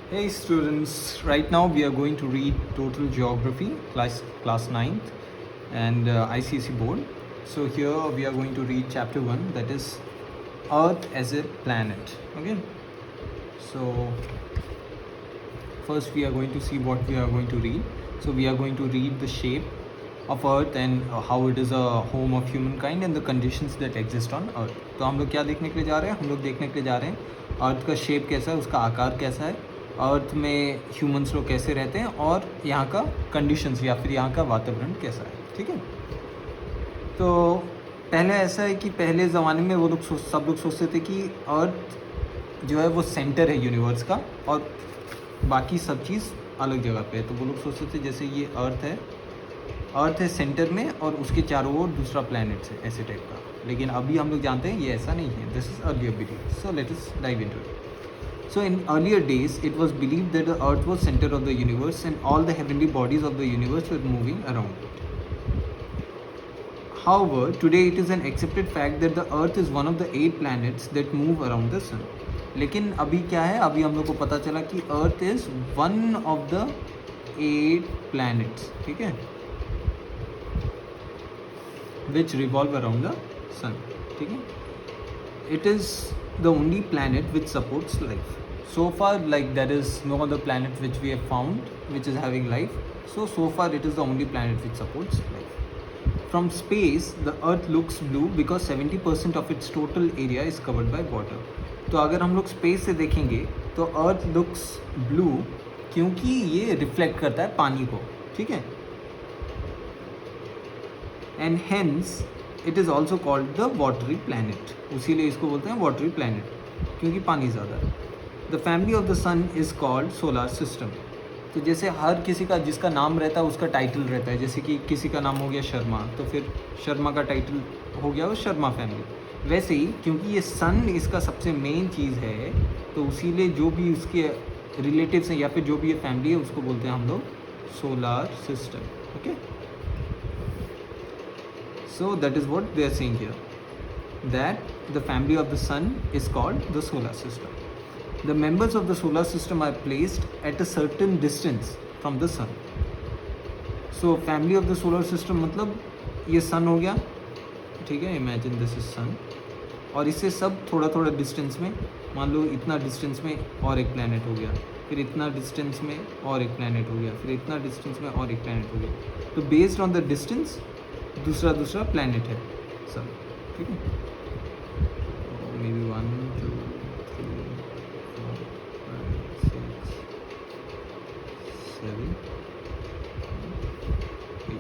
Hey students, right now we are going to read Total Geography, class 9th and ICSE board. So here we are going to read chapter 1, that is Earth as a planet. Okay, so first we are going to see what we are going to read. So we are going to read the shape of Earth and how it is a home of humankind and the conditions that exist on Earth. तो हम लोग क्या देखने के लिए जा रहे हैं? हम लोग देखने के लिए जा रहे हैं अर्थ का शेप कैसा है, उसका आकार कैसा है, अर्थ में ह्यूमंस लोग कैसे रहते हैं और यहाँ का कंडीशंस या फिर यहाँ का वातावरण कैसा है. ठीक है, तो पहले ऐसा है कि पहले ज़माने में वो लोग सब लोग सोचते थे कि अर्थ जो है वो सेंटर है यूनिवर्स का और बाकी सब चीज़ अलग जगह पे है. तो वो लोग सोचते थे जैसे ये अर्थ है सेंटर में और उसके चारों ओर दूसरा प्लैनेट्स है, ऐसे टाइप का. लेकिन अभी हम लोग जानते हैं ये ऐसा नहीं है. This is earlier believe. So let us dive into it. So in earlier days, it was believed that the Earth was center of the universe and all the heavenly bodies of the universe were moving around it. However, today it is an accepted fact that the Earth is one of the 8 planets that move around the sun. लेकिन अभी क्या है, अभी हम लोग को पता चला कि Earth is one of the 8 planets, ठीक है, which revolve around the sun. ठीक है, it is the only planet which supports life. So far, like there is no other planet which we have found which is having life. So far it is the only planet which supports life. From space, the Earth looks blue because 70% of its total area is covered by water. तो अगर हम लोग space से देखेंगे तो Earth looks blue क्योंकि ये reflect करता है पानी को. ठीक है, and hence it is also called the watery planet. इसीलिए इसको बोलते हैं वाटरी प्लैनेट क्योंकि पानी ज़्यादा है. The family of the sun is called solar system. तो जैसे हर किसी का जिसका नाम रहता है उसका टाइटल रहता है. जैसे कि किसी का नाम हो गया शर्मा तो फिर शर्मा का टाइटल हो गया वो शर्मा फैमिली. वैसे ही क्योंकि ये सन इसका सबसे मेन चीज़ है तो इसीलिए जो भी उसके रिलेटिव्स हैं या फिर जो भी ये फैमिली है उसको बोलते हैं हम लोग solar system. Okay, so that is what they are saying here, that the family of the sun is called the solar system. The members of the solar system are placed at a certain distance from the sun. So family of the solar system मतलब ये sun हो गया, ठीक है, imagine this is sun, और इससे सब थोड़ा थोड़ा डिस्टेंस में, मान लो इतना डिस्टेंस में और एक प्लैनेट हो गया, फिर इतना डिस्टेंस में और एक प्लैनेट हो गया, फिर इतना डिस्टेंस में और एक प्लैनेट हो गया. तो बेस्ड ऑन द डिस्टेंस दूसरा प्लैनेट है सब. ठीक है, maybe 1 2 3 4 5 6 7 8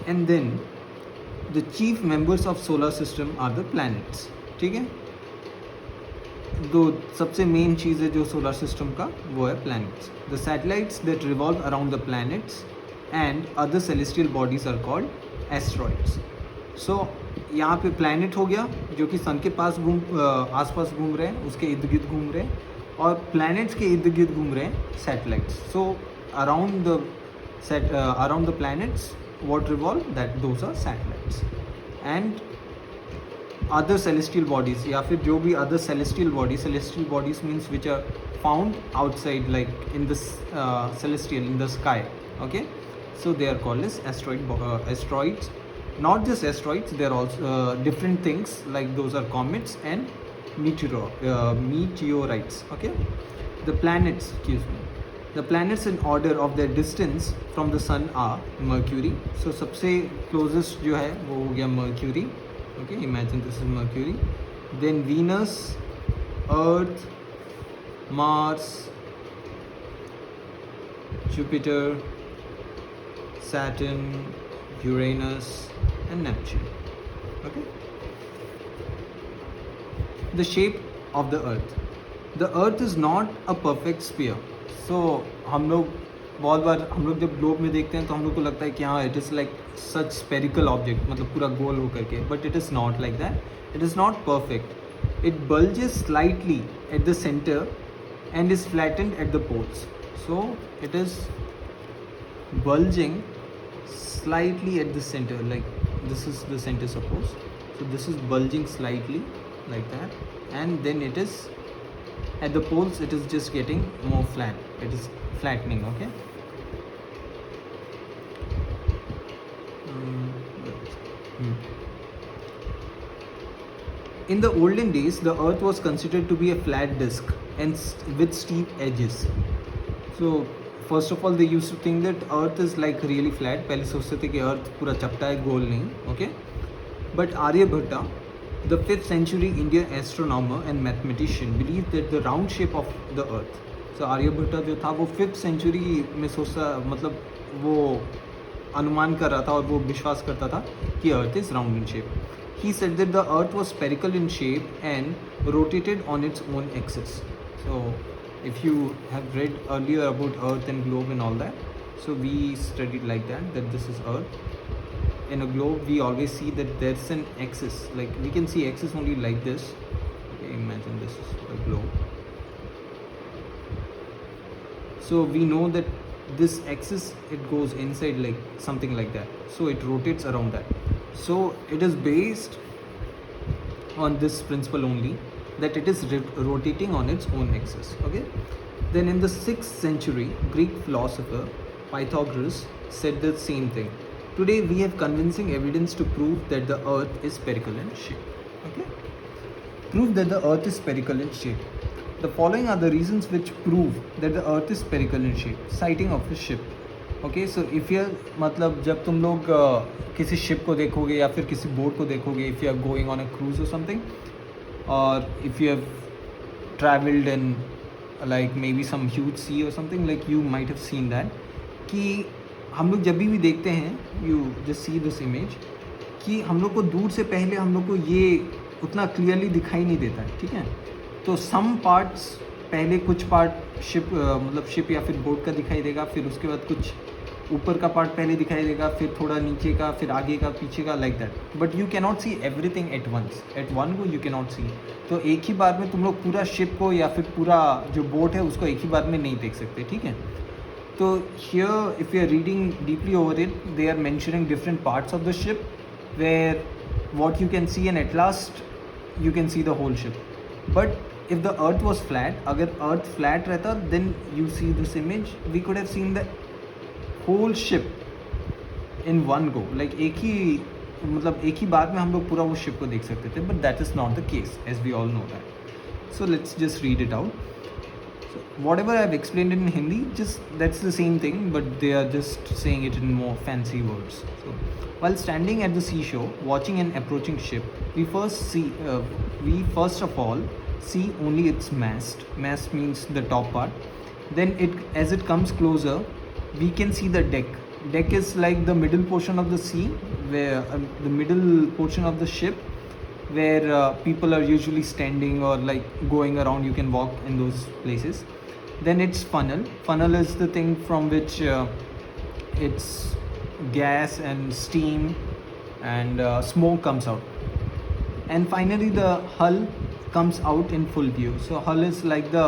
and then the chief members of solar system are the planets. ठीक है, दो सबसे मेन चीज़ है जो सोलर सिस्टम का वो है planets. The satellites that revolve around the planets and other celestial bodies are called asteroids. So यहाँ पे प्लैनेट हो गया जो कि सन के पास आसपास घूम रहे हैं, उसके इर्द गिर्द घूम रहे हैं, और प्लैनेट्स के इर्द गिर्द घूम रहे हैं satellites. So around the planets what revolve, that those are satellites. And other celestial bodies या फिर जो भी other celestial bodies means which are found outside, like in the celestial, in the sky. Okay, so they are called as asteroids. Not just asteroids, they are also different things, like those are comets and meteorites. Okay, the planets, the planets in order of their distance from the sun are Mercury. So सबसे closest जो है वो हो गया Mercury. Okay, imagine this is Mercury. Then Venus, Earth, Mars, Jupiter, Saturn, Uranus and Neptune. Okay, the shape of the Earth. The Earth is not a perfect sphere. So हम लोग बहुत बार हम लोग जब ग्लोब में देखते हैं तो हम लोग को लगता है कि हाँ it is like such spherical object, मतलब पूरा गोल होकर के, but it is not like that. It is not perfect. It bulges slightly at the centre and is flattened at the poles. So it is bulging slightly at the center, like this is the center suppose. So this is bulging slightly like that, and then it is at the poles it is just getting more flat, it is flattening. Okay. In the olden days, the earth was considered to be a flat disk and with steep edges. So first of all, they used to think that earth is like really flat. पहले सोचते थे कि earth पूरा चपटा है, गोल नहीं. Okay. But Aryabhatta, the 5th century Indian astronomer and mathematician, believed that the round shape of the earth. So Aryabhatta जो था वो 5th century में सोचता, मतलब वो अनुमान कर रहा था और वो विश्वास करता था कि earth is round in shape. He said that the earth was spherical in shape and rotated on its own axis. So if you have read earlier about earth and globe and all that, so we studied like that this is earth. In a globe we always see that there's an axis, like we can see axis only like this. Okay, imagine this is a globe. So we know that this axis, it goes inside like something like that, so it rotates around that. So it is based on this principle only, that it is rotating on its own axis. Okay. Then in the 6th century, Greek philosopher Pythagoras said the same thing. Today we have convincing evidence to prove that the earth is spherical in shape. Okay. Prove that the earth is spherical in shape. The following are the reasons which prove that the earth is spherical in shape. Sighting of a ship. Okay. So if you, मतलब जब तुम लोग किसी ship को देखोगे या फिर किसी बोट को देखोगे, if you are going on a cruise or something, और if you have travelled in like maybe some huge sea or something, like you might have seen that, कि हम लोग जब भी देखते हैं, you just see this image, कि हम लोग को दूर से पहले हम लोग को ये उतना क्लियरली दिखाई नहीं देता है. ठीक है. तो सम पार्ट्स पहले, कुछ पार्ट शिप मतलब शिप या फिर बोट का दिखाई देगा, फिर उसके बाद कुछ ऊपर का पार्ट पहले दिखाई देगा, फिर थोड़ा नीचे का, फिर आगे का, पीछे का, like that. But you can not see everything at once. At one go you can not see. तो एक ही बार में तुम लोग पूरा शिप को या फिर पूरा जो बोट है उसको एक ही बार में नहीं देख सकते. ठीक है. तो here if you are reading deeply over it, they are mentioning different parts of the ship where what you can see, and at last you can see the whole ship. But if the earth was flat, अगर earth flat रहता, then you see this image, we could have seen the whole ship in one go, like एक ही, मतलब एक ही बार में हम लोग पूरा वो ship को देख सकते थे. But that is not the case, as we all know that. So let's just read it out. So whatever I have explained in Hindi, just that's the same thing, but they are just saying it in more fancy words. So while standing at the seashore, watching an approaching ship, we first of all see only its mast. Mast means the top part. Then as it comes closer, we can see the deck. Deck is like the middle portion of the sea, where the middle portion of the ship, where people are usually standing or like going around. You can walk in those places. Then it's funnel. Funnel is the thing from which it's gas and steam and smoke comes out. And finally the hull comes out in full view. So hull is like the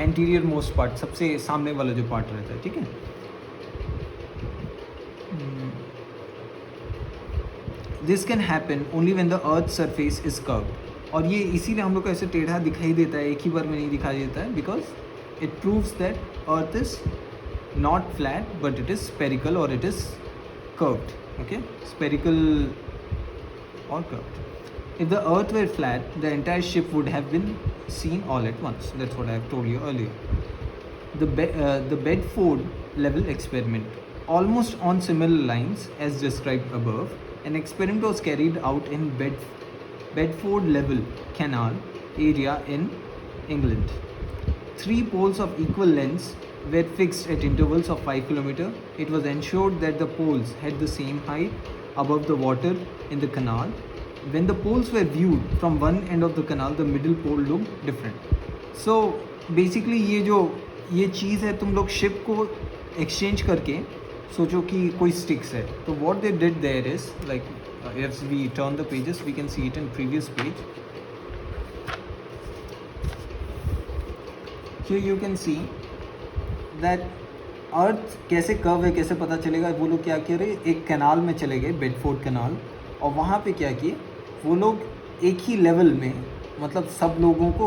anterior most part, सबसे सामने वाला जो part रहता है. ठीक है. This can happen only when the earth's surface is curved. और ये इसीलिए हम लोग को ऐसे टेढ़ा दिखाई देता है, एक ही बार में नहीं दिखाई देता है, because it proves that earth is not flat but it is spherical or it is curved. Okay, spherical or curved. If the earth were flat, the entire ship would have been seen all at once. That's what I have told you earlier. The Bedford level experiment, almost on similar lines as described above, an experiment was carried out in Bedford level canal area in England. 3 poles of equal lengths were fixed at intervals of 5 km. It was ensured that the poles had the same height above the water in the canal. When the poles were viewed from one end of the canal, the middle pole looked different. So basically ये चीज़ है, तुम लोग ship को exchange करके सोचो कि कोई sticks है. तो what they did there is, like if we turn the pages, we can see it in previous page. Here you can see that अर्थ कैसे कर्व है, कैसे पता चलेगा. वो लोग क्या किए, एक कैनाल में चले गए, बेडफोर्ड कैनाल, और वहाँ पे क्या किए वो लोग, एक ही लेवल में मतलब सब लोगों को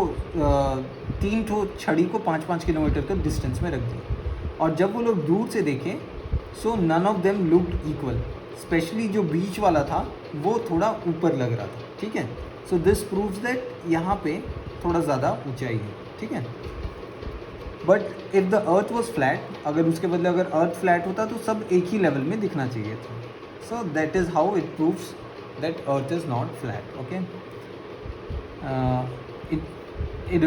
3 ठो छड़ी को 5-5 किलोमीटर के डिस्टेंस में रख दिया, और जब वो लोग दूर से देखें so none of them looked equal, specially जो बीच वाला था वो थोड़ा ऊपर लग रहा था, ठीक है। सो दिस प्रूव्स दैट यहाँ पे थोड़ा ज़्यादा ऊंचाई है, ठीक है। But if the earth was flat, अगर उसके बदले अगर अर्थ फ्लैट होता तो सब एक ही लेवल में दिखना चाहिए था. So that is how it proves that earth is not flat. Okay,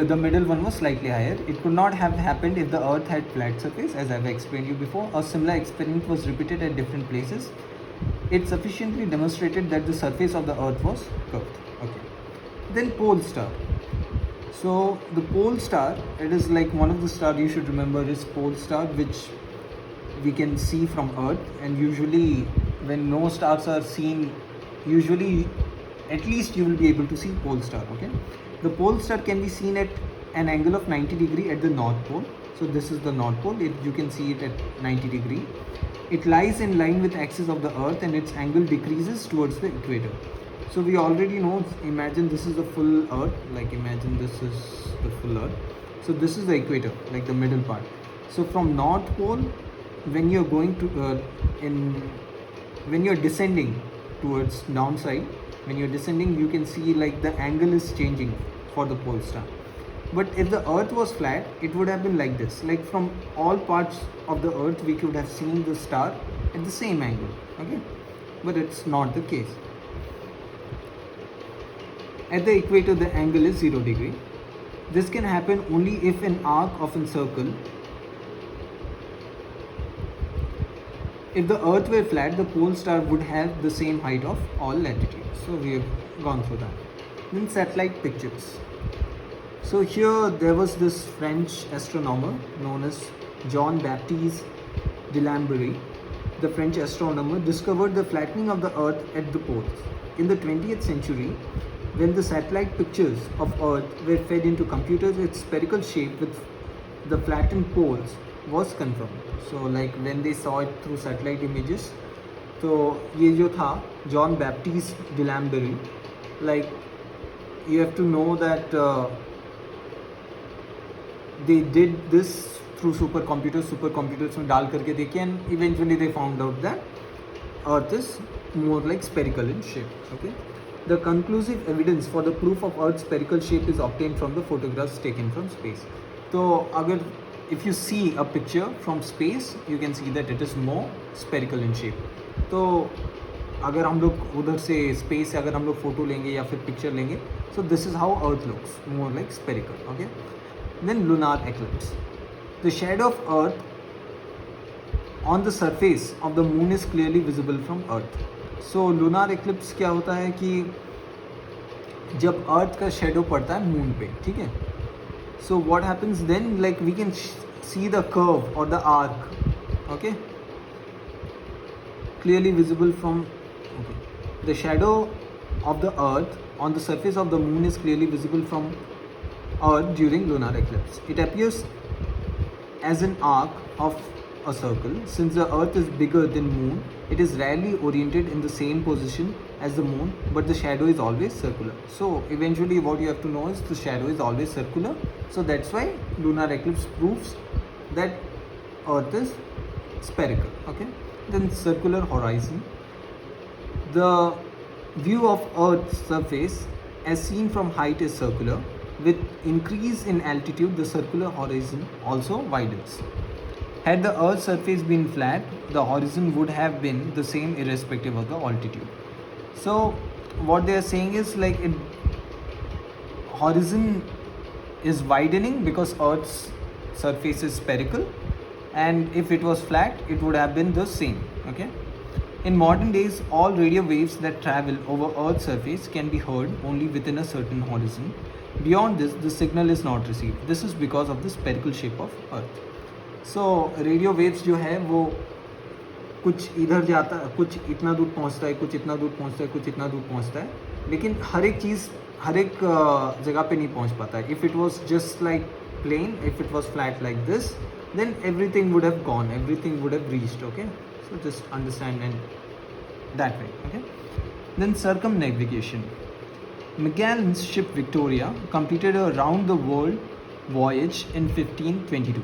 the middle one was slightly higher. It could not have happened if the earth had flat surface, as I have explained you before. A similar experiment was repeated at different places. It sufficiently demonstrated that the surface of the earth was curved. Okay, then pole star. So the pole star, it is like one of the star you should remember is pole star, which we can see from earth, and usually when no stars are seen, usually at least you will be able to see pole star. Okay, the pole star can be seen at an angle of 90 degree at the north pole. So this is the north pole. You can see it at 90 degree. It lies in line with axis of the earth and its angle decreases towards the equator. So we already know, imagine this is the full earth, like imagine this is the full earth. So this is the equator, like the middle part. So from north pole, when you're going to when you're descending towards downside, when you're descending, you can see like the angle is changing for the pole star. But if the earth was flat, it would have been like this, like from all parts of the earth we could have seen the star at the same angle. Okay, but it's not the case. At the equator the angle is 0 degree. This can happen only if an arc of a circle, if the earth were flat, the pole star would have the same height of all latitudes. So we have gone through that. Then satellite pictures. So here there was this French astronomer known as Jean-Baptiste Delambre. The French astronomer discovered the flattening of the earth at the poles. In the 20th century, when the satellite pictures of earth were fed into computers, its spherical shape with the flattened poles was confirmed. So like when they saw it through satellite images, तो ये जो था John Baptiste Delambre, like you have to know that they did this through supercomputers में डाल करके देखे, and eventually they found out that earth is more like spherical in shape. Okay, the conclusive evidence for the proof of earth's spherical shape is obtained from the photographs taken from space. तो अगर if you see a picture from space, you can see that it is more spherical in shape. तो अगर हम लोग उधर से space से अगर हम लोग फोटो लेंगे या फिर पिक्चर लेंगे, so this is how earth looks, more like spherical. Okay, then lunar eclipse. The shadow of earth on the surface of the moon is clearly visible from earth. So lunar eclipse क्या होता है कि जब अर्थ का shadow पड़ता है moon पे, ठीक है. So what happens then, like we can see the curve or the arc, okay, clearly visible from, okay, the shadow of the earth on the surface of the moon is clearly visible from earth during lunar eclipse. It appears as an arc of a circle. Since the earth is bigger than moon, it is rarely oriented in the same position as the moon, but the shadow is always circular. So eventually what you have to know is the shadow is always circular. So that's why lunar eclipse proves that earth is spherical. Okay, then circular horizon. The view of earth's surface as seen from height is circular. With increase in altitude, the circular horizon also widens. Had the earth's surface been flat, the horizon would have been the same irrespective of the altitude. So what they are saying is like horizon is widening because earth's surface is spherical, and if it was flat it would have been the same. Okay, in modern days all radio waves that travel over earth's surface can be heard only within a certain horizon. Beyond this the signal is not received. This is because of the spherical shape of earth. So radio waves जो है वो कुछ इधर जाता है, कुछ इतना दूर पहुंचता है, कुछ इतना दूर पहुंचता है, कुछ इतना दूर पहुंचता है, लेकिन हर एक चीज़ हर एक जगह पे नहीं पहुंच पाता है. If it was just like plane, if it was flat like this, then everything would have gone, everything would have reached. Okay, so just understand and that way. Okay, then circumnavigation. Magellan's ship Victoria completed a round the world voyage in 1522.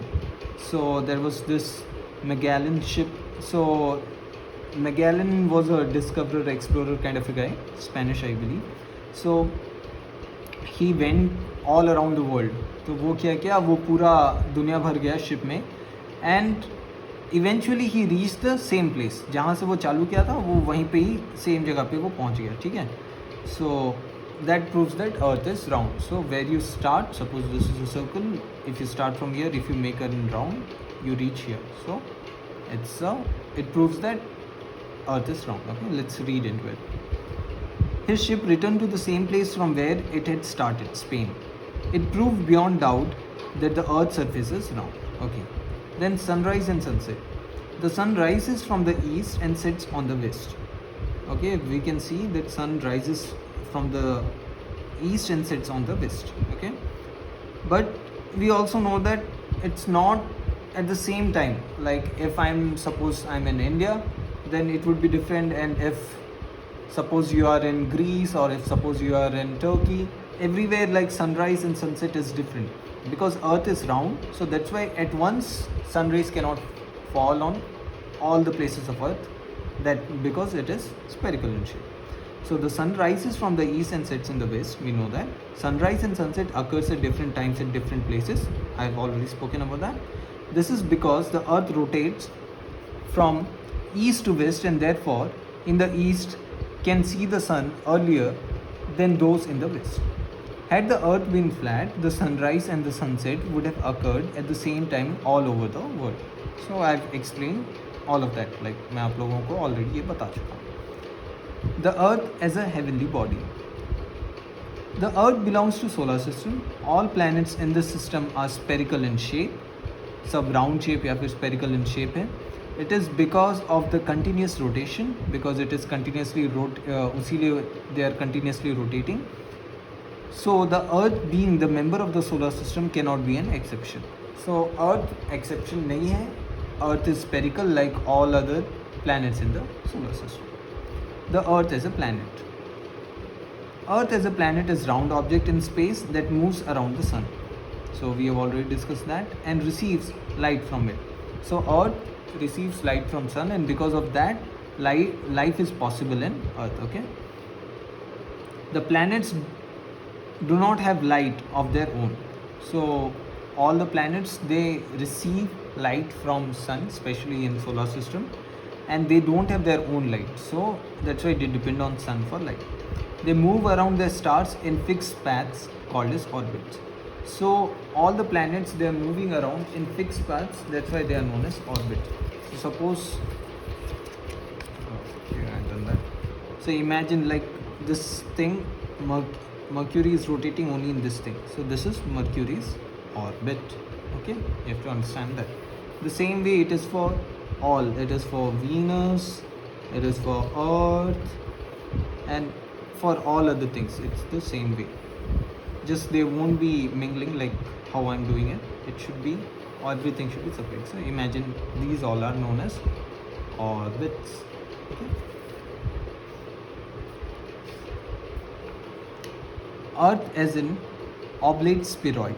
So there was this Magellan ship. So Magellan was a discoverer, explorer kind of a guy, Spanish I believe. So he went all around the world. तो वो क्या किया, वो पूरा दुनिया भर गया ship में, and eventually he reach the same place जहाँ से वो चालू किया था, वो वहीं पे ही सेम जगह पे वो पहुँच गया. ठीक है. सो that proves that earth is round. So where you start, suppose this is a circle, if you start from here, if you make it round, you reach here. So it proves that earth is round. Okay, let's read into it. His ship returned to the same place from where it had started, Spain. It proved beyond doubt that the earth's surface is round. Okay, then sunrise and sunset. The sun rises from the east and sets on the west. Okay, we can see that sun rises from the east and sets on the west. Okay, but we also know that it's not at the same time. Like if suppose I'm in India, then it would be different, and if suppose you are in Greece, or if suppose you are in Turkey, everywhere like sunrise and sunset is different, because earth is round. So that's why at once sun rays cannot fall on all the places of earth, that because it is spherical in shape. So the sun rises from the east and sets in the west. We know that sunrise and sunset occurs at different times at different places. I've already spoken about that. This is because the earth rotates from east to west, and therefore in the east can see the sun earlier than those in the west. Had the earth been flat, the sunrise and the sunset would have occurred at the same time all over the world. So I've explained all of that. Like मैं आप लोगों को already ये बता चुका हूँ. The earth as a heavenly body. The earth belongs to solar system. All planets in this system are spherical in shape. सब round shape या फिर spherical in shape है. It is because of the continuous rotation, because it is continuously उसीलिए they are continuously rotating. So the earth being the member of the solar system cannot be an exception. So earth exception नहीं है. Earth is spherical like all other planets in the solar system. The earth as a planet. Earth as a planet is round object in space that moves around the sun. So we have already discussed that, and receives light from it. So earth receives light from sun, and because of that life is possible in earth. Okay. The planets do not have light of their own. So all the planets, they receive light from sun, especially in solar system, and they don't have their own light. So that's why they depend on sun for light. They move around their stars in fixed paths called as orbits. So all the planets, they are moving around in fixed paths. That's why they are known as orbits. So suppose I've done that. So imagine like this thing, Mercury is rotating only in this thing. So this is Mercury's orbit. Okay, you have to understand that. The same way it is for all. It is for Venus, it is for Earth, and for all other things. It's the same way. Just they won't be mingling like how I'm doing it. It should be, everything should be separate. So imagine these all are known as orbits. Okay. Earth as in oblate spheroid.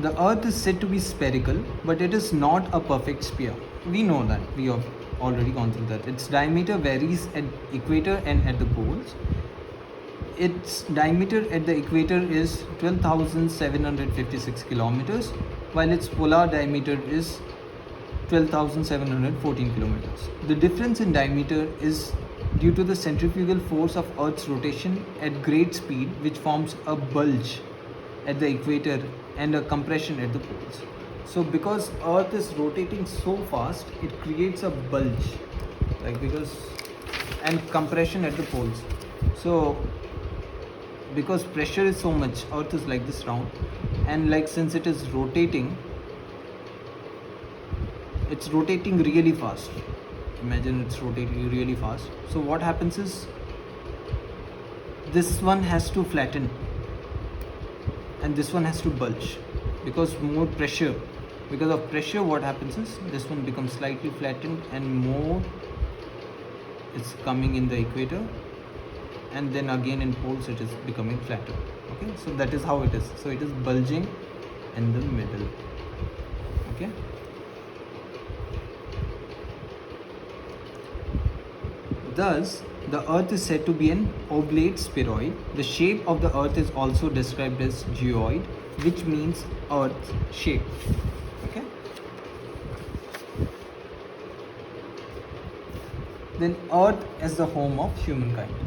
The earth is said to be spherical, but it is not a perfect sphere. We know that. We have already gone through that. Its diameter varies at equator and at the poles. Its diameter at the equator is 12,756 kilometers, while its polar diameter is 12,714 kilometers. The difference in diameter is due to the centrifugal force of Earth's rotation at great speed, which forms a bulge at the equator and a compression at the poles. So because Earth is rotating so fast, it creates a bulge, like and compression at the poles. So because pressure is so much, Earth is like this round, and like since it is rotating, it's rotating really fast. Imagine it's rotating really fast. So what happens is this one has to flatten and this one has to bulge because more pressure. Because of pressure, what happens is this one becomes slightly flattened and more it's coming in the equator, and then again in poles it is becoming flatter. Okay, so that is how it is. So it is bulging in the middle. Okay, thus the earth is said to be an oblate spheroid. The shape of the earth is also described as geoid, which means earth shape. Okay, then earth is the home of humankind.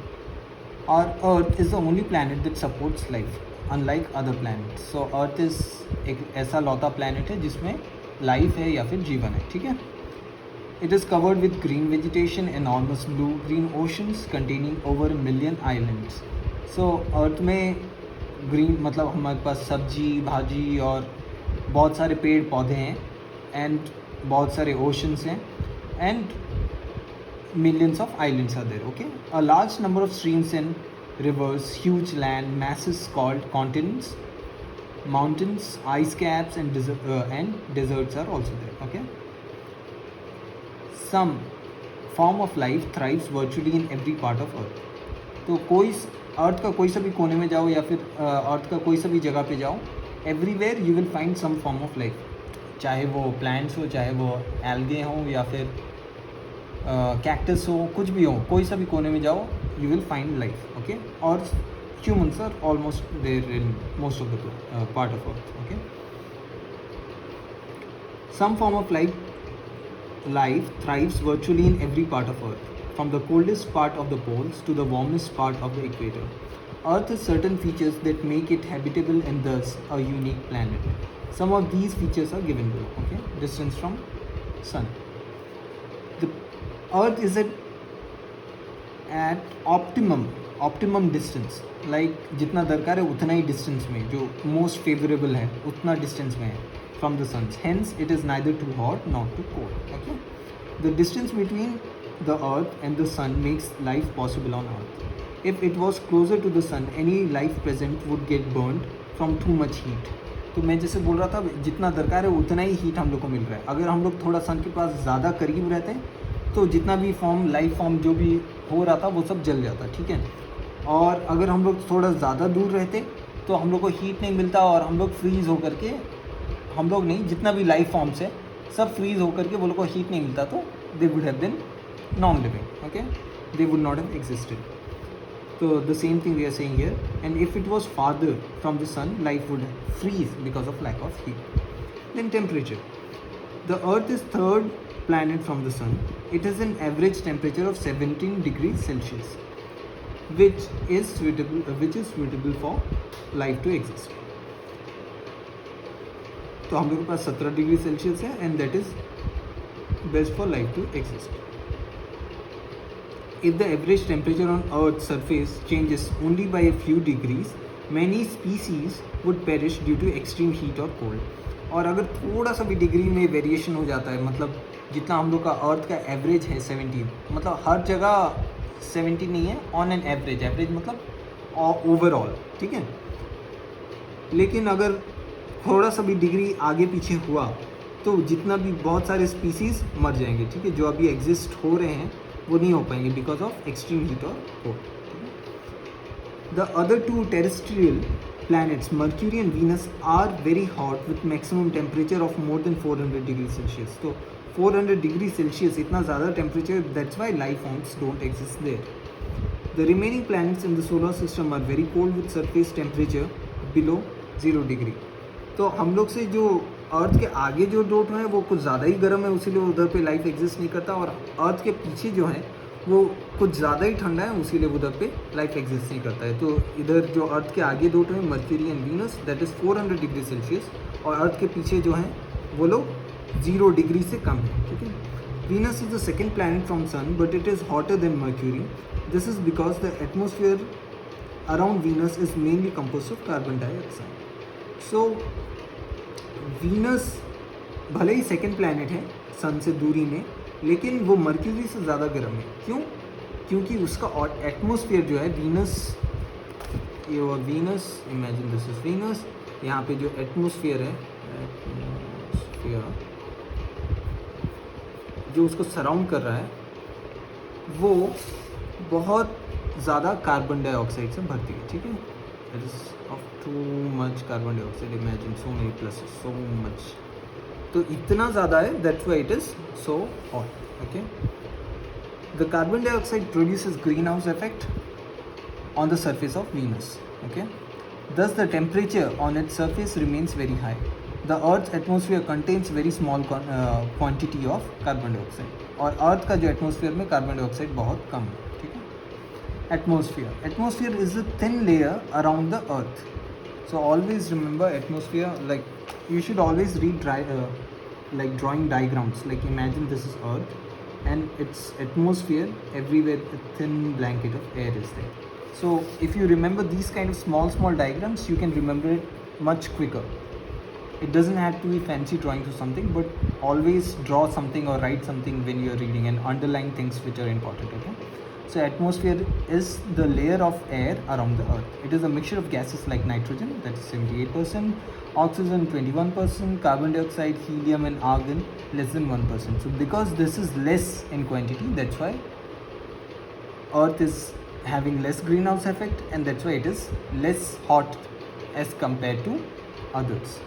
Our earth is the only planet that supports life, unlike other planets. So earth is एक ऐसा लौता planet है जिसमें life है या फिर जीवन है. ठीक है. It is covered with green vegetation, enormous blue-green oceans containing over 1 million islands. So अर्थ में ग्रीन मतलब हमारे पास सब्जी भाजी और बहुत सारे पेड़ पौधे हैं एंड बहुत सारे ओशंस हैं and millions of islands are there. Okay, a large number of streams and rivers, huge land masses called continents, mountains, ice caps and deserts are also there. Okay, some form of life thrives virtually in every part of earth. तो कोई अर्थ का कोई सा भी कोने में जाओ या फिर अर्थ का कोई सा भी जगह पे जाओ, everywhere you will find some form of life, चाहे वो प्लांट्स हो, चाहे वो एल्गे हों या फिर कैक्टस हो, कुछ भी हो, कोई सा भी कोने में जाओ you will find life. Okay, और humans are almost there in most of the part of earth. Okay, some form of life thrives virtually in every part of earth, from the coldest part of the poles to the warmest part of the equator. Earth has certain features that make it habitable and thus a unique planet. Some of these features are given below. Okay, distance from sun. The earth is at optimum distance, like जितना दरकार है उतना ही distance में, जो most favorable है उतना distance में है from the sun. Hence it is neither too hot nor too cold. Okay, the distance between the earth and the sun makes life possible on earth. If it was closer to the sun, any life present would get burned from too much heat. तो मैं जैसे बोल रहा था, जितना दरकार है उतना ही हीट हम लोग को मिल रहा है. अगर हम लोग थोड़ा सन के पास ज़्यादा करीब रहते हैं तो जितना भी लाइफ फॉर्म जो भी हो रहा था वो सब जल जाता. ठीक है, और अगर हम लोग थोड़ा ज़्यादा दूर रहते तो हम लोग को हीट नहीं मिलता और हम लोग फ्रीज़ होकर के, हम लोग नहीं, जितना भी लाइफ फॉर्म्स है सब फ्रीज होकर के वो लोग को हीट नहीं मिलता, तो they would have been non living. Okay, they would not have existed. तो the same thing we are saying here. And if it was farther from the sun, life would freeze because of lack of heat. Then temperature. The earth is third planet from the sun. It has an average temperature of 17 degrees Celsius, which is suitable for life to exist. तो हम लोग के पास 17 degree Celsius है and that is best for life to exist. If the average temperature on Earth's surface changes only by a few degrees, many species would perish due to extreme heat or cold. और अगर थोड़ा सा भी degree में variation हो जाता है, मतलब जितना हम लोग का अर्थ का एवरेज है 17, मतलब हर जगह 17 नहीं है, ऑन एन एवरेज मतलब ओवरऑल. ठीक है, लेकिन अगर थोड़ा सा भी डिग्री आगे पीछे हुआ तो जितना भी बहुत सारे स्पीसीज मर जाएंगे. ठीक है, जो अभी एग्जिस्ट हो रहे हैं वो नहीं हो पाएंगे बिकॉज ऑफ एक्सट्रीम हीट और cold. The other two terrestrial planets, Mercury and Venus, are very hot with maximum temperature of more than 400 degrees Celsius. So 400 degrees Celsius इतना ज़्यादा temperature, that's why life forms don't exist there. The remaining planets in the solar system are very cold with surface temperature below 0 degree. तो हम लोग से जो अर्थ के आगे जो डॉट है वो कुछ ज़्यादा ही गर्म है, उसीलिए उधर पे लाइफ एग्जिस्ट नहीं करता, और अर्थ के पीछे जो है वो कुछ ज़्यादा ही ठंडा है, उसीलिए उधर पे लाइफ एग्जिस्ट नहीं करता है. तो इधर जो अर्थ के आगे दो हैं mercury and Venus, that is 400 degree Celsius, और अर्थ के पीछे जो हैं वो लोग 0 डिग्री से कम है. ठीक है, Venus is the second planet from sun but it is hotter than Mercury. This is because the atmosphere around Venus is mainly composed of carbon dioxide. So Venus भले ही सेकेंड प्लैनेट है सन से दूरी में, लेकिन वो मर्क्यूरी से ज़्यादा गर्म है. क्यों? क्योंकि उसका एटमोसफियर जो है Venus, imagine this is Venus, यहाँ पे जो एटमोसफियर है, एटमोसफियर जो उसको सराउंड कर रहा है वो बहुत ज़्यादा कार्बन डाइऑक्साइड से भरती है, ठीक है. It is of too much carbon dioxide. Imagine so many pluses, so much. तो इतना ज़्यादा है, that's why it is so hot. Okay. The carbon dioxide produces green house effect on the surface of Venus. Okay, thus the temperature on its surface remains very high. The Earth's atmosphere contains very small quantity of carbon dioxide. और Earth का जो atmosphere में carbon dioxide बहुत कम है, ठीक है. Atmosphere is a thin layer around the Earth. So always remember atmosphere. Like you should always read like drawing diagrams. Like imagine this is Earth and its atmosphere, everywhere a thin blanket of air is there. So if you remember these kind of small diagrams, you can remember it much quicker. It doesn't have to be fancy drawing to something, but always draw something or write something when you are reading and underline things which are important. Okay. So atmosphere is the layer of air around the Earth. It is a mixture of gases like nitrogen, that is 78%, oxygen 21%, carbon dioxide, helium and argon less than 1%. So because this is less in quantity, that's why Earth is having less greenhouse effect, and that's why it is less hot as compared to others,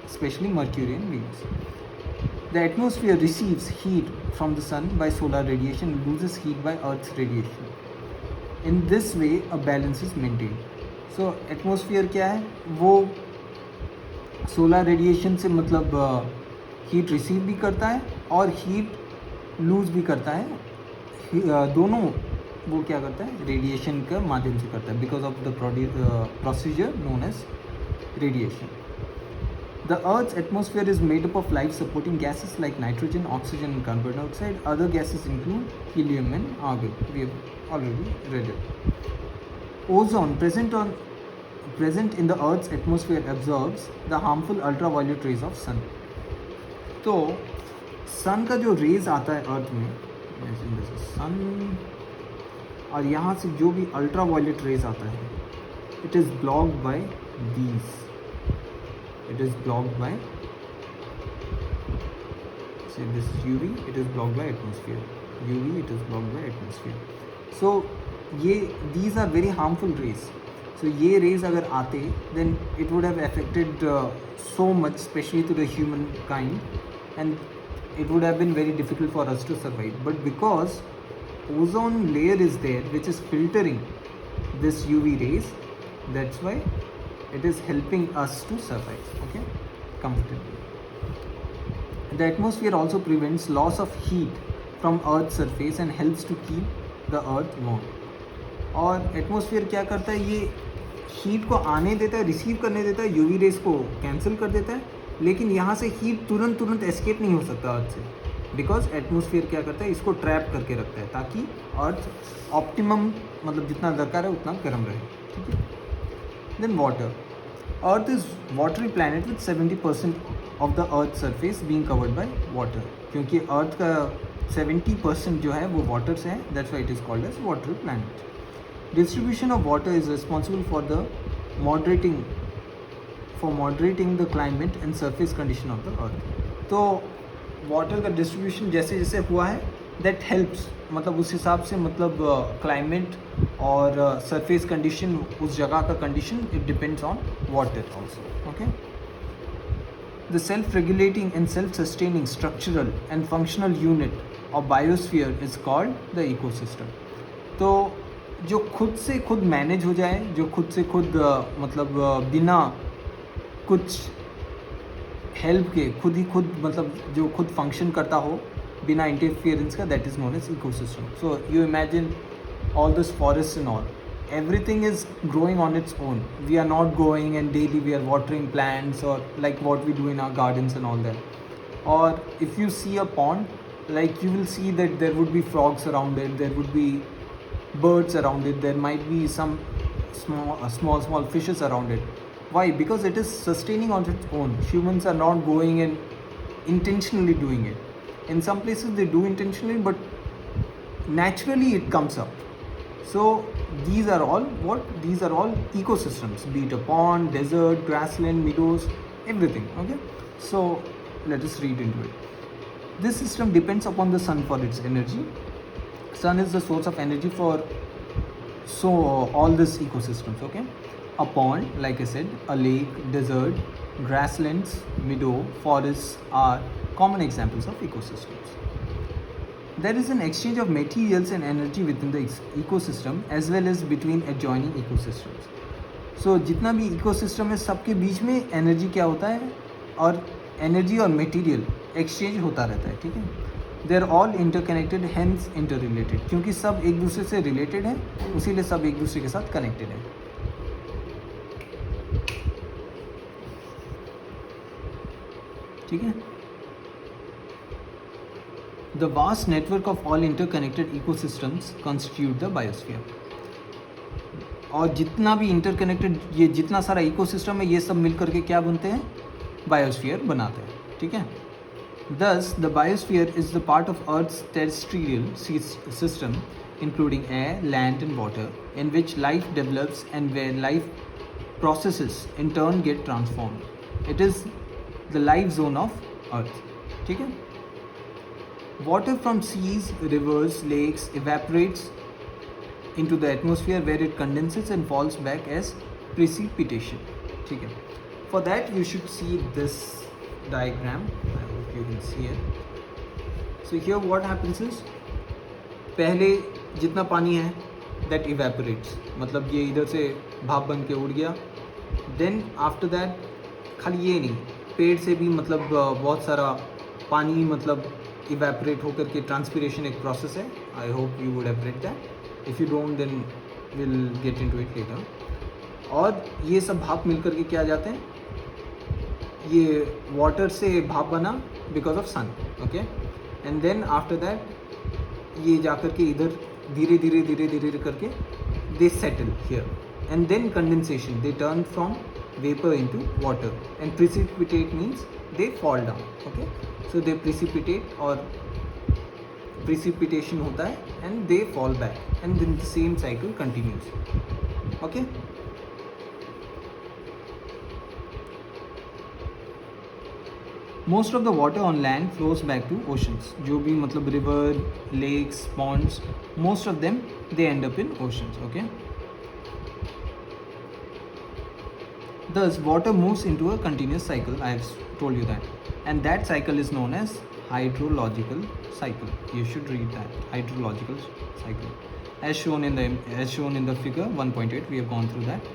especially Mercury and Venus. The atmosphere receives heat from the sun by solar radiation and loses heat by Earth's radiation. In this way a balance is maintained. So atmosphere क्या है, वो solar radiation से मतलब heat receive भी करता है और heat lose भी करता है. दोनों वो क्या करता है, रेडिएशन के माध्यम से करता है, because of the procedure known as radiation. The earth's atmosphere is made up of life supporting gases like nitrogen, oxygen and carbon dioxide. Other gases include helium and argon. We have already read it. Ozone present in the Earth's atmosphere absorbs the harmful ultraviolet rays of sun. तो सन का जो raise आता है अर्थ में, सन, और यहाँ से जो भी अल्ट्रावायलेट रेज आता है, it is blocked by these. It is blocked by, say this is UV, it is blocked by atmosphere. UV, it is blocked by atmosphere. So ये these are very harmful rays. So ये rays अगर आते, then it would have affected so much, especially to the humankind, and it would have been very difficult for us to survive. But because ozone layer is there, which is filtering this UV rays, that's why it is helping us to survive, okay, comfortably. The atmosphere also prevents loss of heat from Earth's surface and helps to keep the Earth warm. और atmosphere क्या करता है, ये heat को आने देता है, receive करने देता है, यूवी रेस को कैंसिल कर देता है, लेकिन यहाँ से हीट तुरंत एस्केप नहीं हो सकता अर्थ से, बिकॉज एटमॉस्फेयर क्या करता है, इसको ट्रैप करके रखता है ताकि अर्थ ऑप्टिमम मतलब जितना दरकार है उतना गर्म रहे, ठीक है. Then water. Earth is watery planet with 70% of the earth surface being covered by water. क्योंकि अर्थ का 70% जो है वो वाटर से है, that's why it is called as watery planet. Distribution of water is responsible for the moderating the climate and surface condition of the earth. तो water का distribution जैसे जैसे हुआ है, दैट हेल्प्स, मतलब उस हिसाब से मतलब क्लाइमेट और सरफेस कंडीशन, उस जगह का condition, it depends on water also, okay. The self regulating and self sustaining structural and functional unit of biosphere is called the ecosystem. तो जो खुद से खुद मैनेज हो जाए, जो खुद से खुद मतलब बिना कुछ हेल्प के खुद ही खुद मतलब जो खुद फंक्शन करता हो बिना इंटरफियरेंस का, that is known as ecosystem. So you imagine all this forest and all, everything is growing on its own. We are not going and daily we are watering plants or like what we do in our gardens and all that. Or if you see a pond, like you will see that there would be frogs around it, there would be birds around it, there might be some small fishes around it. Why? Because it is sustaining on its own. Humans are not going and intentionally doing it. In some places they do intentionally, but naturally it comes up. So these are all what? These are all ecosystems, be it a pond, desert, grassland, meadows, everything, okay. So let us read into it. This system depends upon the sun for its energy. Sun is the source of energy for So all these ecosystems, okay? A pond, like I said, a lake, desert, grasslands, meadow, forests are common examples of ecosystems. There is an exchange of materials and energy within the ecosystem as well as between adjoining ecosystems. So जितना भी ecosystem है सबके बीच में energy क्या होता है, और energy और मटेरियल एक्सचेंज होता रहता है, ठीक है? They are all interconnected, hence interrelated, क्योंकि सब एक दूसरे से रिलेटेड हैं, उसीलिए सब एक दूसरे के साथ कनेक्टेड हैं. ठीक है? The vast network of all interconnected ecosystems constitute the biosphere. और जितना भी इंटरकनेक्टेड ये जितना सारा इकोसिस्टम है ये सब मिलकर के क्या बनते हैं, बायोस्फीयर बनाते हैं. ठीक है? Thus, the biosphere is the part of Earth's terrestrial system, including air, land, and water, in which life develops and where life processes in turn get transformed. It is the life zone of Earth. ठीक है? Water from seas, rivers, lakes evaporates into the atmosphere where it condenses and falls back as precipitation. ठीक है? For that you should see this diagram. I hope you can see it. So here what happens is, पहले जितना पानी है that evaporates, मतलब ये इधर से भाप बन के उड़ गया. Then after that खाली ये नहीं, पेड़ से भी मतलब बहुत सारा पानी मतलब evaporate होकर के ट्रांसपिरेशन एक प्रोसेस है. I hope you would have read that. If you don't then we'll get into it later. और ये सब भाप मिलकर के क्या जाते हैं, ये वाटर से भाप बना because of sun. Okay, and then after that ये जाकर के इधर धीरे धीरे धीरे धीरे करके they settle here, and then condensation, they turn from vapour into water, and precipitate means they fall down. Okay, so they precipitate और प्रिसिपिटेशन होता है and they fall back, and then the same cycle continues. Okay, most of the water on land flows back to oceans. जो भी मतलब river, lakes, ponds, most of them they end up in oceans. Okay, thus water moves into a continuous cycle. I have told you that, and that cycle is known as hydrological cycle. You should read that, hydrological cycle, as shown in the figure 1.8. We have gone through that.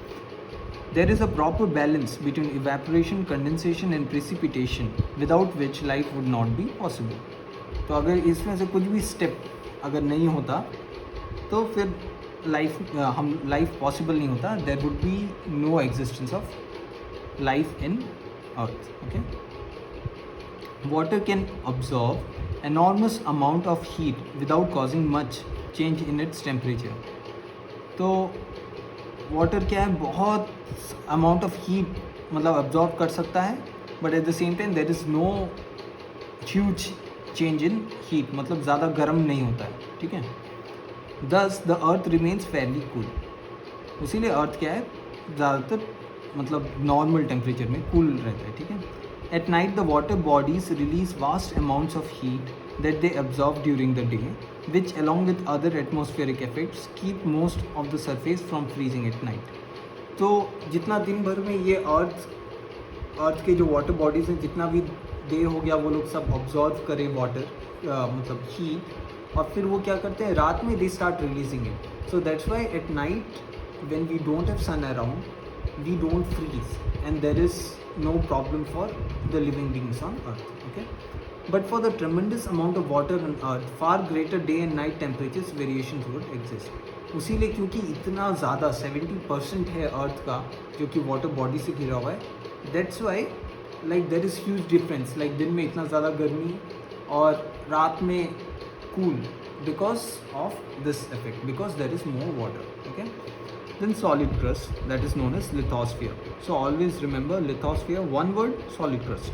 There is a proper balance between evaporation, condensation and precipitation, without which life would not be possible. तो अगर इसमें से कुछ भी step अगर नहीं होता तो फिर लाइफ पॉसिबल नहीं होता. There would be no existence of life in earth. Okay, water can absorb enormous amount of heat without causing much change in its temperature. तो वाटर क्या है, बहुत अमाउंट ऑफ हीट मतलब अब्जॉर्ब कर सकता है, but at the same time there is no huge change in heat, मतलब ज़्यादा गर्म नहीं होता है. ठीक है? Thus the earth remains fairly cool. इसीलिए अर्थ क्या है, ज़्यादातर मतलब नॉर्मल टेम्परेचर में कूल रहता है. ठीक है? At night the water bodies release vast amounts of heat that they absorb during the day, which along with other atmospheric effects keep most of the surface from freezing at night. तो जितना दिन भर में ये अर्थ के जो water bodies हैं, जितना भी डे हो गया वो लोग सब ऑब्जॉर्व करें वाटर मतलब हीट, और फिर वो क्या करते हैं रात में they start releasing it. So that's why at night when we don't have sun around we don't freeze, and there is no problem for the living beings on earth. Okay, but for the tremendous amount of water on earth far greater day and night temperatures variations would exist. उसीलिए क्योंकि इतना ज़्यादा 70% है अर्थ का जो कि water body से घिरा हुआ है, that's why like there is huge difference. Like दिन में इतना ज़्यादा गर्मी और रात में cool because of this effect, because there is more water. Okay, then solid crust, that is known as lithosphere. So always remember lithosphere, one word, solid crust.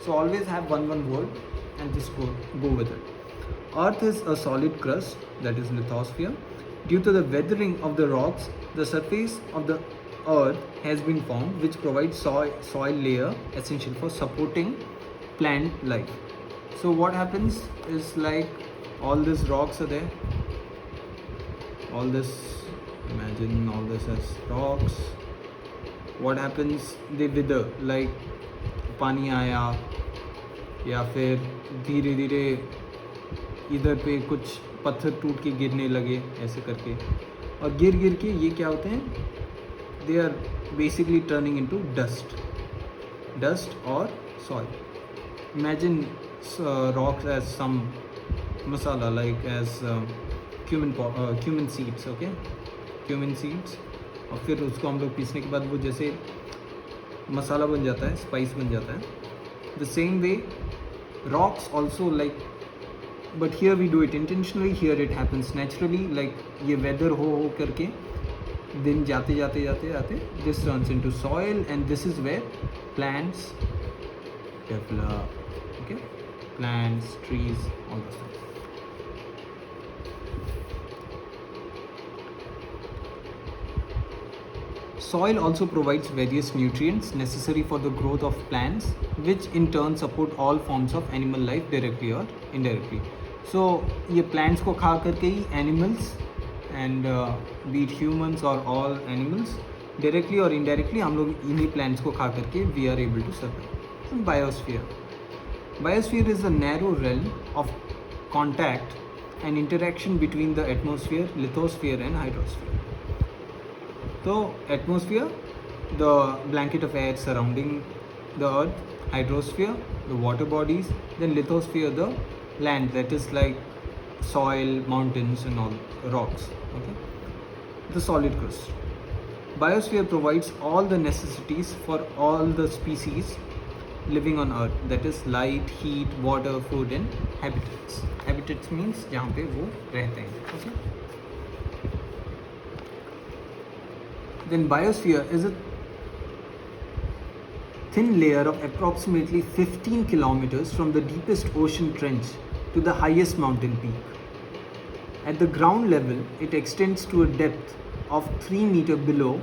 So always have one word and just go with it. Earth is a solid crust, that is lithosphere. Due to the weathering of the rocks, the surface of the earth has been formed, which provides soil layer essential for supporting plant life. So what happens is like all these rocks are there, all this imagine all this as rocks. What happens? They wither, like पानी आया या फिर धीरे धीरे इधर पे कुछ पत्थर टूट के गिरने लगे ऐसे करके, और गिर गिर के ये क्या होते हैं, they are basically turning into dust और soil. Imagine rocks as some masala, like as cumin seeds, okay, cumin seeds. और फिर उसको हम लोग पीसने के बाद वो जैसे मसाला बन जाता है, स्पाइस बन जाता है. The same way rocks also, like, but here we do it intentionally, here it happens naturally, like ये weather हो करके दिन जाते जाते जाते जाते this turns into soil, and this is where plants develop. Okay, plants, trees, all those things. Soil also provides various nutrients necessary for the growth of plants, which in turn support all forms of animal life directly or indirectly. So ये plants को खा करके ही animals and be it humans or all animals directly or indirectly हम लोग इन्हीं plants को खा करके we are able to survive. Biosphere. Biosphere is a narrow realm of contact and interaction between the atmosphere, lithosphere and hydrosphere. So atmosphere, the blanket of air surrounding the earth, hydrosphere, the water bodies, then lithosphere, the land, that is like soil, mountains and all rocks. Okay, the solid crust. Biosphere provides all the necessities for all the species living on earth, that is light, heat, water, food and habitats. Habitats means जहाँ पे वो रहते हैं. Okay. Then biosphere is a thin layer of approximately 15 kilometers from the deepest ocean trench to the highest mountain peak. At the ground level, it extends to a depth of 3 meters below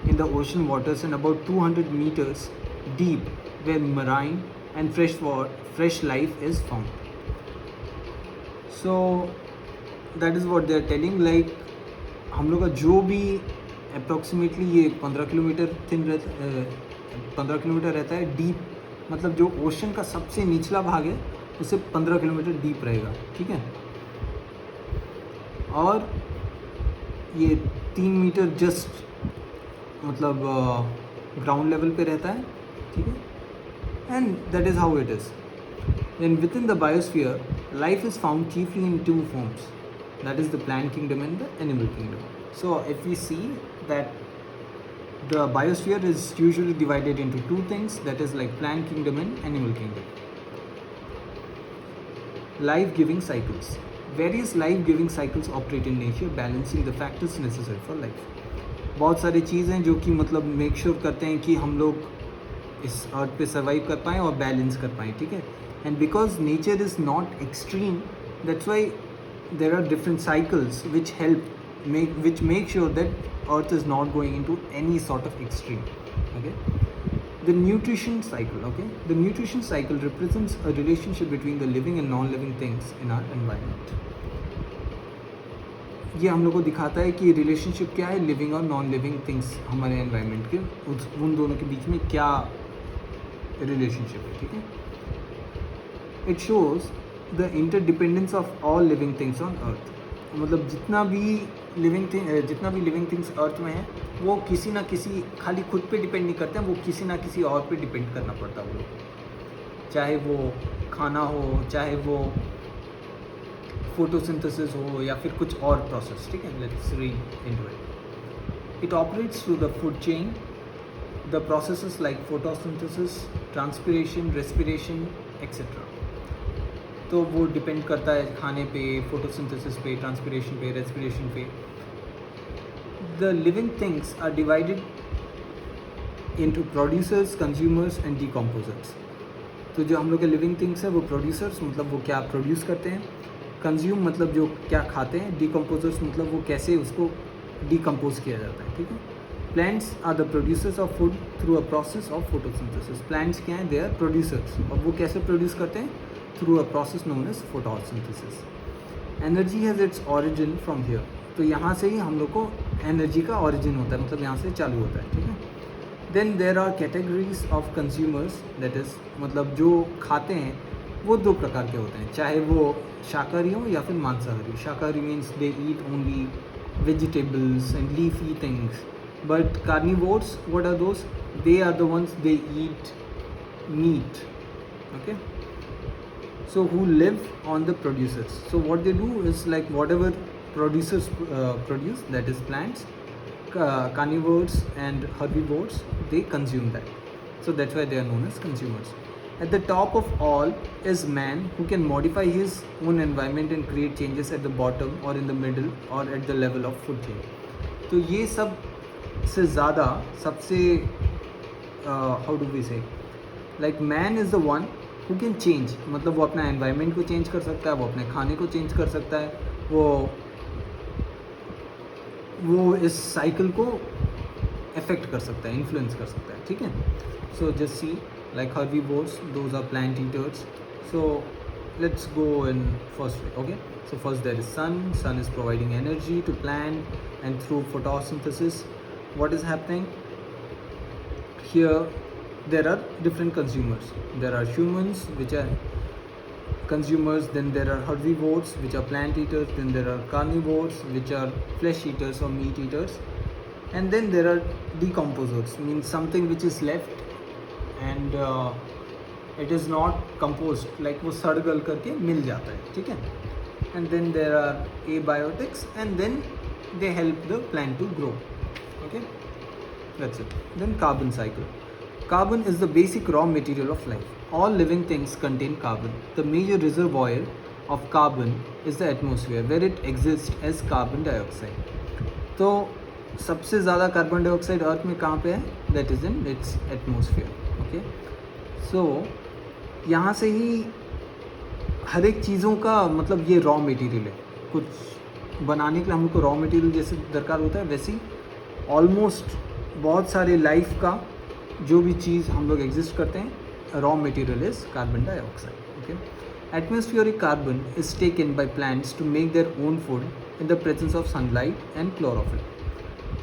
in the ocean waters and about 200 meters deep where marine and fresh life is found. So that is what they are telling, like हम लोग का जो भी approximately ये 15 kilometre thin 15 kilometre रहता है deep, मतलब जो ओशन का सबसे निचला भाग है उससे 15 किलोमीटर डीप रहेगा. ठीक है, और ये 3 मीटर जस्ट मतलब ग्राउंड लेवल पे रहता है. ठीक है, and that is how it is. Then within the biosphere, life is found chiefly in two forms, that is the plant kingdom and the animal kingdom. So if we see that the biosphere is usually divided into two things, that is like plant kingdom and animal kingdom. Life-giving cycles. Various life-giving cycles operate in nature, balancing the factors necessary for life. बहुत सारी चीज़ें हैं जो कि मतलब make sure करते हैं कि हम लोग इस अर्थ पे सर्वाइव कर पाएँ और बैलेंस कर पाएँ. ठीक है, and because nature is not extreme, that's why there are different cycles which help which make sure that earth is not going into any sort of extreme. Okay, the nutrition cycle. Okay, the nutrition cycle represents a relationship between the living and non-living things in our environment. ये हम लोग को दिखाता है कि relationship क्या है living और नॉन लिविंग थिंग्स हमारे एनवायरनमेंट के, उन दोनों के बीच में क्या रिलेशनशिप है. ठीक है, it shows the interdependence of all living things on earth. मतलब जितना भी लिविंग थिंग्स अर्थ में है वो किसी ना किसी खाली खुद पे डिपेंड नहीं करते हैं, वो किसी ना किसी और पे डिपेंड करना पड़ता है वो लोग, चाहे वो खाना हो, चाहे वो फोटोसिंथेसिस हो या फिर कुछ और प्रोसेस. ठीक है, let's read into it. It operates through the food chain. The processes like photosynthesis, transpiration, respiration etcetera. तो वो डिपेंड करता है खाने पे, फोटोसिंथेसिस पे, ट्रांसपिरेशन पे, रेस्पिरेशन पे. The living things are divided into producers, consumers and decomposers. तो जो हम लोग के लिविंग थिंग्स है वो प्रोड्यूसर्स मतलब वो क्या प्रोड्यूस करते हैं, कंज्यूम मतलब जो क्या खाते हैं, डिकम्पोजर्स मतलब वो कैसे उसको डिकम्पोज किया जाता है. ठीक है, plants are the producers of food through a process of photosynthesis. Plants क्या हैं, दे आर प्रोड्यूसर्स, और वो कैसे प्रोड्यूस करते हैं, through a process known as photosynthesis. Energy has its origin from here. तो यहाँ से ही हम लोग को एनर्जी का ऑरिजिन होता है, मतलब यहाँ से चालू होता है, ठीक है। Then there are categories of consumers, that is मतलब जो खाते हैं वो दो प्रकार के होते हैं, चाहे वो शाकाहारी हो या फिर मांसाहारी। शाकाहारी means they eat only vegetables and leafy things, but carnivores what are those, they are the ones they eat meat, okay, so who live on the producers. So what they do is like whatever producers produce, that is plants, carnivores and herbivores, they consume that, so that's why they are known as consumers. At the top of all is man, who can modify his own environment and create changes at the bottom or in the middle or at the level of food chain. तो ये सब से ज़्यादा सबसे how do we say, like man is the one who can change, मतलब वो अपना environment को change कर सकता है, वो अपने खाने को change कर सकता है, वो इस साइकिल को affect कर सकता है, influence कर सकता है, ठीक है। So just see like herbivores, those are plant eaters. So let's go in first way, okay. So first there is sun is providing energy to plant, and through photosynthesis what is happening here, there are different consumers. There are humans, which are consumers, then there are herbivores, which are plant eaters, then there are carnivores, which are flesh eaters or meat eaters, and then there are decomposers, means something which is left and it is not composed, like वो सड़ गल करके मिल जाता है, ठीक है। And then there are abiotics, and then they help the plant to grow, okay, that's it. Then carbon cycle. Carbon is the basic raw material of life. All living things contain carbon. The major reservoir of carbon is the atmosphere, where it exists as carbon dioxide. तो सबसे ज़्यादा carbon dioxide अर्थ में कहाँ पे है, that is in its atmosphere, okay. So यहाँ से ही हर एक चीज़ों का मतलब ये रॉ मटेरियल है, कुछ बनाने के लिए हम लोग को रॉ मटेरियल जैसे दरकार होता है, वैसे ही ऑलमोस्ट बहुत सारे लाइफ का जो भी चीज़ हम लोग एग्जिस्ट करते हैं, raw material is carbon dioxide, okay. Atmospheric carbon is taken by plants to make their own food in the presence of sunlight and chlorophyll.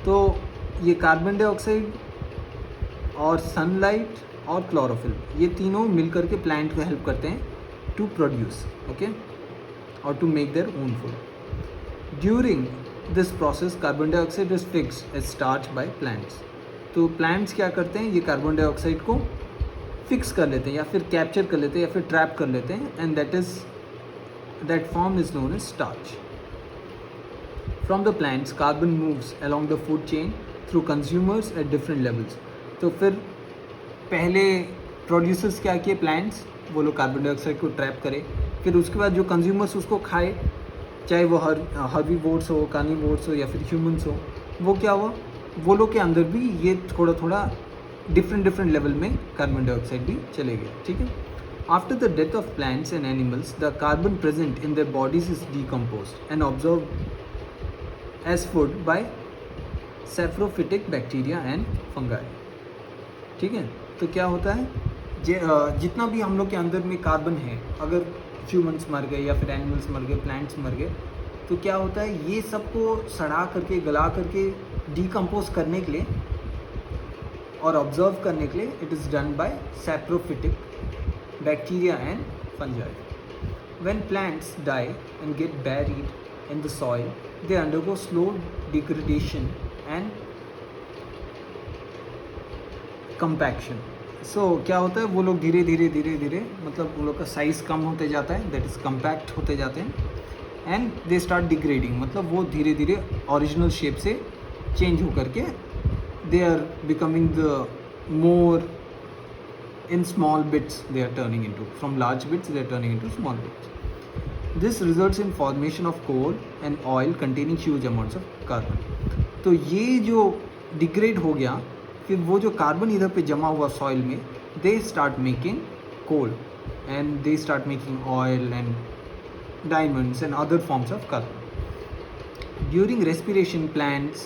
तो ये कार्बन डाइऑक्साइड और सनलाइट और क्लोरोफिल, ये तीनों मिलकर के प्लांट को हेल्प करते हैं टू प्रोड्यूस, ओके, और to make their own food. During this process carbon dioxide is fixed as starch by plants. तो प्लांट्स क्या करते हैं, ये कार्बन डाइऑक्साइड को फिक्स कर लेते हैं या फिर कैप्चर कर लेते हैं या फिर ट्रैप कर लेते हैं, and that form is known as starch. From the plants carbon moves along the food chain through consumers at different levels. तो फिर पहले प्रोड्यूसर्स क्या किए, प्लांट्स, वो लोग कार्बन डाइऑक्साइड को ट्रैप करें, फिर उसके बाद जो कंज्यूमर्स उसको खाए, चाहे वो हर्बीवोर्स हो, कार्निवोर्स हो या फिर ह्यूमंस हो, वो क्या हुआ, वो लोग के अंदर भी ये थोड़ा थोड़ा डिफरेंट लेवल में कार्बन डाइऑक्साइड भी चले गए, ठीक है। After the death of plants and animals the carbon present in their bodies is decomposed and observe as food by saprophytic bacteria and fungi, ठीक है। तो क्या होता है, जितना भी हम लोग के अंदर में कार्बन है, अगर ह्यूमंस मर गए या फिर एनिमल्स मर गए, प्लांट्स मर गए, तो क्या होता है, ये सबको सड़ा करके गला करके डिकम्पोज करने के लिए और ऑब्जर्व करने के लिए it is done by saprophytic bacteria and fungi. When plants die and get buried in the soil they undergo slow degradation and compaction. So क्या होता है, वो लोग धीरे धीरे मतलब वो लोग का साइज़ कम होते जाता है, दैट इज़ कंपैक्ट होते जाते हैं, एंड दे स्टार्ट डिग्रेडिंग, मतलब वो धीरे धीरे ओरिजिनल शेप से चेंज होकर के they are becoming the more in small bits, they are turning into, from large bits they are turning into small bits. This results in formation of coal and oil containing huge amounts of carbon. तो ये जो degrade हो गया, फिर वो जो carbon इधर पे जमा हुआ सॉइल में, they start making coal and they start making oil and diamonds and other forms of carbon. During respiration, plants,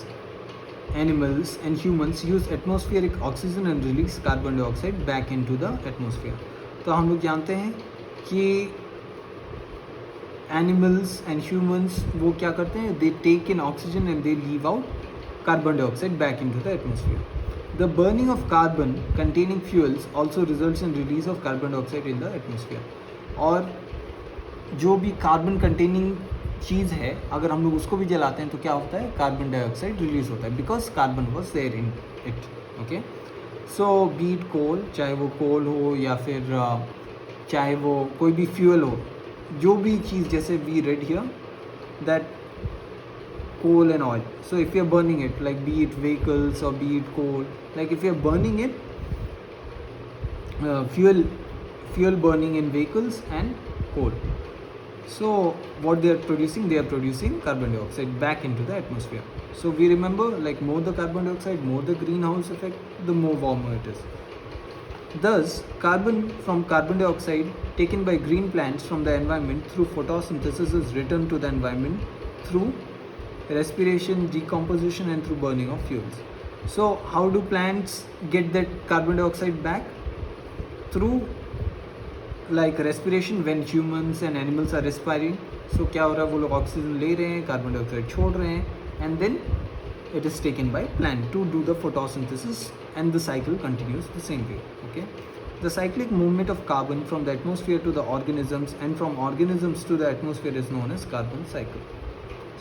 animals and humans use atmospheric oxygen and release carbon dioxide back into the atmosphere. तो हम लोग जानते हैं कि animals and humans वो क्या करते हैं, they take in oxygen and they leave out carbon dioxide back into the atmosphere. The burning of carbon containing fuels also results in release of carbon dioxide in the atmosphere. और जो भी carbon containing चीज़ है अगर हम लोग उसको भी जलाते हैं तो क्या होता है, कार्बन डाइऑक्साइड रिलीज होता है because carbon was there in it. Okay, so peat coal, चाहे वो कोल हो या फिर चाहे वो कोई भी फ्यूल हो, जो भी चीज़, जैसे we read here that coal and oil. So if you are burning it, like be it vehicles or be it coal, like if you are burning it, fuel burning in vehicles and coal. So what they are producing carbon dioxide back into the atmosphere. So we remember, like more the carbon dioxide, more the greenhouse effect, the more warmer it is. Thus, carbon from carbon dioxide taken by green plants from the environment through photosynthesis is returned to the environment through respiration, decomposition and through burning of fuels. So how do plants get that carbon dioxide back? Through like respiration, when humans and animals are respiring. So क्या हो रहा है, वो लोग oxygen ले रहे हैं, carbon dioxide छोड़ रहे हैं, and then it is taken by plant to do the photosynthesis and the cycle continues the same way. Okay, the cyclic movement of carbon from the atmosphere to the organisms and from organisms to the atmosphere is known as carbon cycle.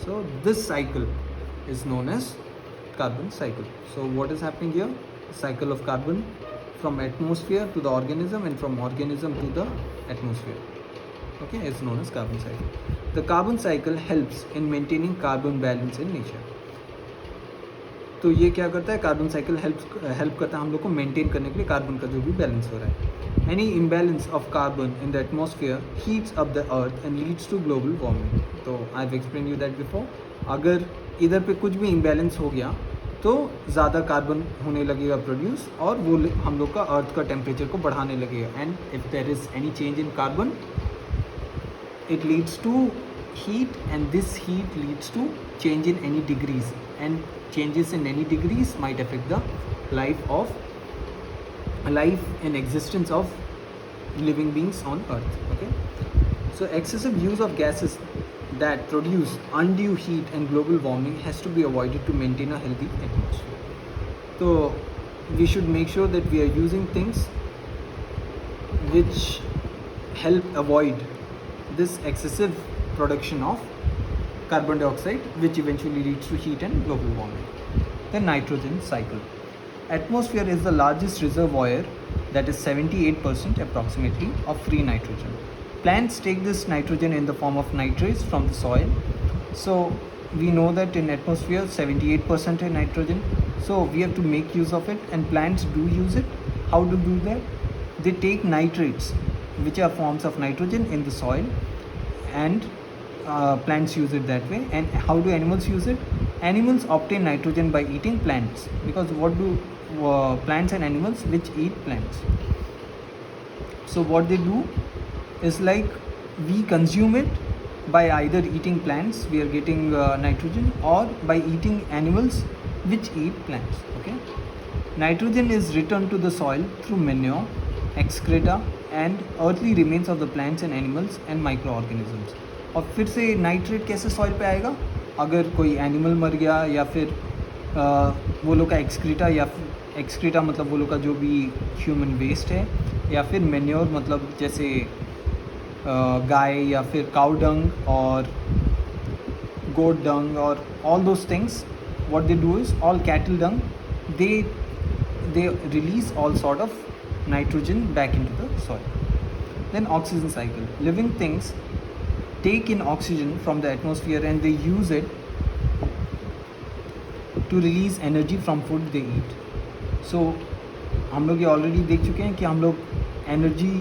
So this cycle is known as carbon cycle. So what is happening here? Cycle of carbon from atmosphere to the organism and from organism to the atmosphere. Okay, is known as carbon cycle. The carbon cycle helps in maintaining carbon balance in nature. तो ये क्या करता है, carbon cycle help करता है हम लोग को मेंटेन करने के लिए कार्बन का जो भी बैलेंस हो रहा है. Any imbalance of carbon in the atmosphere heats up the earth and leads to global warming. तो I have explain you that before. अगर इधर पे कुछ भी इम्बैलेंस हो गया तो ज़्यादा कार्बन होने लगेगा प्रोड्यूस और वो हम लोग का अर्थ का टेम्परेचर को बढ़ाने लगेगा. And if there is any change in carbon it leads to heat and this heat leads to change in any degrees, and changes in any degrees might affect the life and existence of living beings on earth. Okay, so excessive use of gases that produce undue heat and global warming has to be avoided to maintain a healthy atmosphere. So we should make sure that we are using things which help avoid this excessive production of carbon dioxide, which eventually leads to heat and global warming. The nitrogen cycle. Atmosphere is the largest reservoir, that is 78% approximately, of free nitrogen. Plants take this nitrogen in the form of nitrates from the soil. So we know that in atmosphere 78% is nitrogen. So we have to make use of it, and plants do use it. How to do that? They take nitrates, which are forms of nitrogen in the soil, and plants use it that way. And how do animals use it? Animals obtain nitrogen by eating plants, because what do plants and animals which eat plants? So what they do is, like, we consume it by either eating plants, we are getting nitrogen, or by eating animals which eat plants. Okay, nitrogen is returned to the soil through manure, excreta and earthly remains of the plants and animals and microorganisms. और फिर से nitrate कैसे soil पे आएगा? अगर कोई animal मर गया, या फिर वो लोग का एक्सक्रीटा, या एक्सक्रीटा मतलब वो लोग का जो भी ह्यूमन वेस्ट है, या फिर मेन्योर मतलब जैसे गाय या फिर काउ डंग और गोट डंग और all those things. What they do is, all cattle dung, they release all sort of nitrogen back into the soil. Then oxygen cycle. Living things take in oxygen from the atmosphere and they use it to release energy from food they eat. So हम लोग ये already देख चुके हैं कि हम लोग energy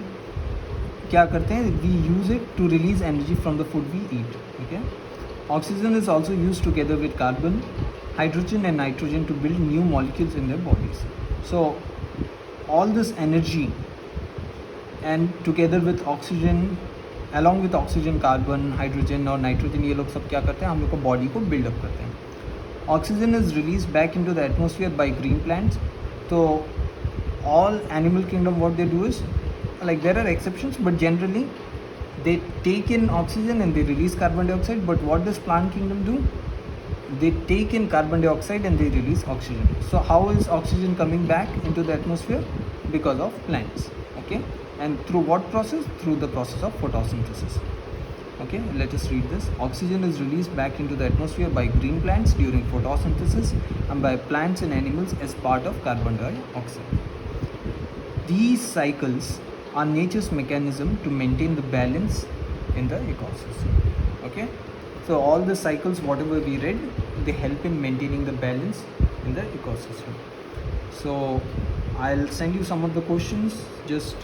क्या करते हैं, we use it to release energy from the food we eat. Okay, oxygen is also use together with carbon, hydrogen and nitrogen to build new molecules in their bodies. So all this energy, and together with oxygen, along with oxygen, carbon, hydrogen और nitrogen, ये लोग सब क्या करते हैं, हम लोग को बॉडी को बिल्डअप करते हैं. Oxygen is released back into the atmosphere by green plants. So all animal kingdom, what they do is, like, there are exceptions, but generally they take in oxygen and they release carbon dioxide. But what does plant kingdom do? they take in carbon dioxide and they release oxygen. So how is oxygen coming back into the atmosphere? Because of plants. Okay, and through what process? Through the process of photosynthesis. Okay, let us read this. Oxygen is released back into the atmosphere by green plants during photosynthesis and by plants and animals as part of carbon dioxide. These cycles are nature's mechanism to maintain the balance in the ecosystem. Okay, so all the cycles whatever we read, they help in maintaining the balance in the ecosystem. So I'll send you some of the questions. Just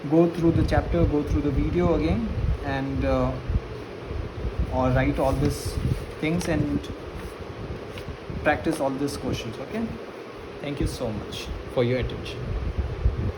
go through the chapter, go through the video again, and or write all these things and practice all these questions. Okay, thank you so much for your attention.